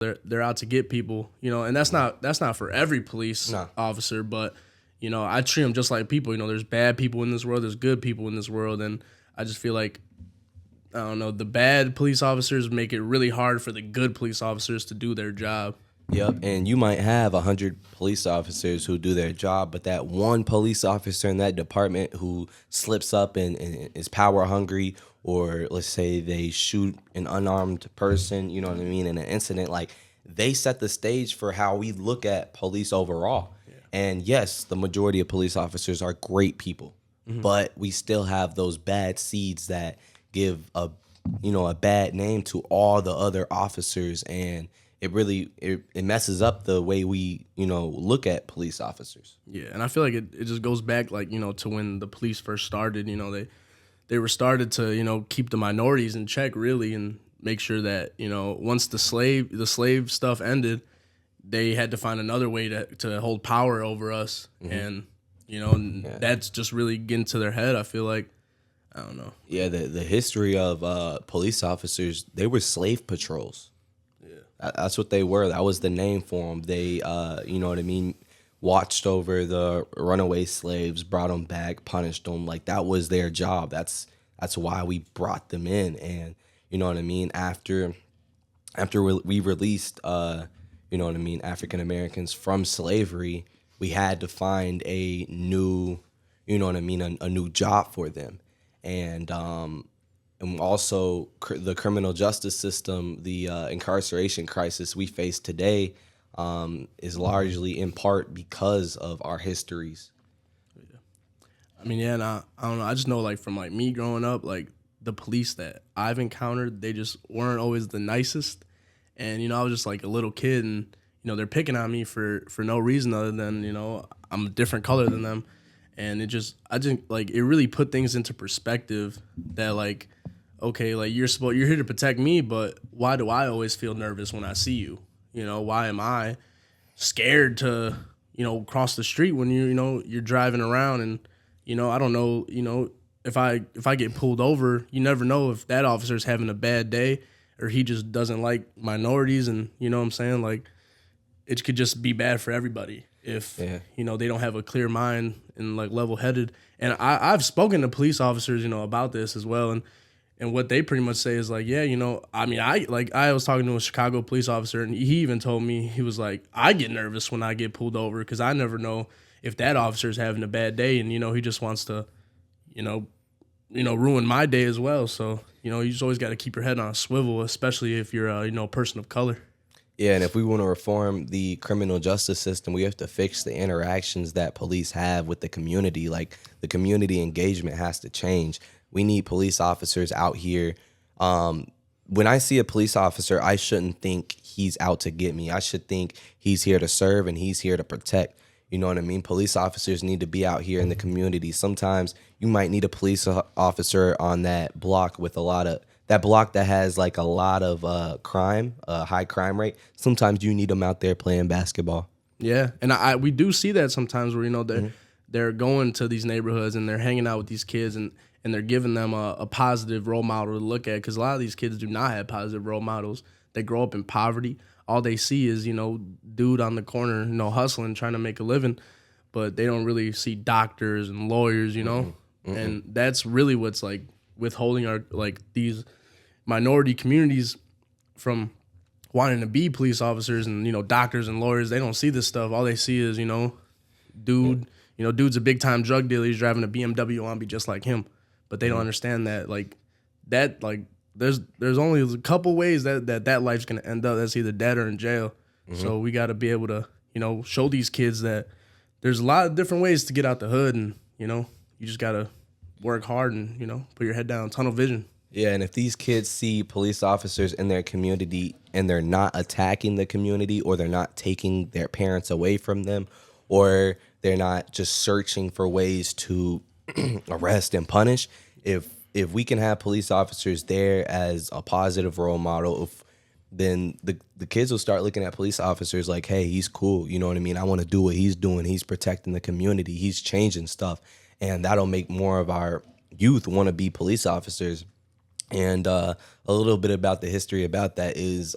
they're out to get people, and that's not for every police No. officer, but I treat them just like people. There's bad people in this world, there's good people in this world, and I just feel like I don't know, the bad police officers make it really hard for the good police officers to do their job. Yep, and you might have 100 police officers who do their job, but that one police officer in that department who slips up and is power hungry, or let's say they shoot an unarmed person, you know what I mean, in an incident, like they set the stage for how we look at police overall. Yeah. And yes, the majority of police officers are great people, but we still have those bad seeds that give a bad name to all the other officers, and it messes up the way we look at police officers. Yeah, and I feel like it just goes back like to when the police first started. They were started to keep the minorities in check really, and make sure that once the slave stuff ended, they had to find another way to hold power over us, and that's just really getting to their head. I feel like. I don't know. Yeah, the history of police officers, they were slave patrols. Yeah. That's what they were. That was the name for them. They, watched over the runaway slaves, brought them back, punished them. Like, that was their job. That's why we brought them in. And, after we released, African Americans from slavery, we had to find a new, a new job for them. And also the criminal justice system, the incarceration crisis we face today is largely in part because of our histories. Yeah. I mean, yeah, and I don't know. I just know, like, from like me growing up, like the police that I've encountered, they just weren't always the nicest. And I was just like a little kid, and they're picking on me for no reason other than I'm a different color than them. And it really put things into perspective that, like, okay, like you're here to protect me, but why do I always feel nervous when I see you? Why am I scared to, cross the street when you're driving around, and, I don't know, if I get pulled over, you never know if that officer's having a bad day or he just doesn't like minorities, and you know what I'm saying? Like, it could just be bad for everybody if they don't have a clear mind and like level-headed. And I've spoken to police officers about this as well, and what they pretty much say is like, yeah, I was talking to a Chicago police officer, and he even told me, he was like, I get nervous when I get pulled over because I never know if that officer's having a bad day, and he just wants to ruin my day as well. So you just always got to keep your head on a swivel, especially if you're a person of color. Yeah, and if we want to reform the criminal justice system, we have to fix the interactions that police have with the community. Like, the community engagement has to change. We need police officers out here. When I see a police officer, I shouldn't think he's out to get me. I should think he's here to serve and he's here to protect. You know what I mean? Police officers need to be out here in the community. Sometimes you might need a police officer on that block with that block that has like a lot of crime, high crime rate. Sometimes you need them out there playing basketball. Yeah, and we do see that sometimes where they're going to these neighborhoods and they're hanging out with these kids, and they're giving them a positive role model to look at, because a lot of these kids do not have positive role models. They grow up in poverty. All they see is dude on the corner hustling, trying to make a living, but they don't really see doctors and lawyers, and that's really what's like withholding our these minority communities from wanting to be police officers and doctors and lawyers. They don't see this stuff. All they see is dude's a big time drug dealer. He's driving a BMW. I want to be just like him, but they don't understand that there's only a couple ways that life's gonna end up. That's either dead or in jail. So we got to be able to show these kids that there's a lot of different ways to get out the hood, and you just gotta work hard and put your head down, tunnel vision. Yeah, and if these kids see police officers in their community and they're not attacking the community, or they're not taking their parents away from them, or they're not just searching for ways to arrest and punish, if we can have police officers there as a positive role model, then the kids will start looking at police officers like, hey, he's cool. You know what I mean? I want to do what he's doing. He's protecting the community. He's changing stuff. And that'll make more of our youth want to be police officers. And a little bit about the history about that is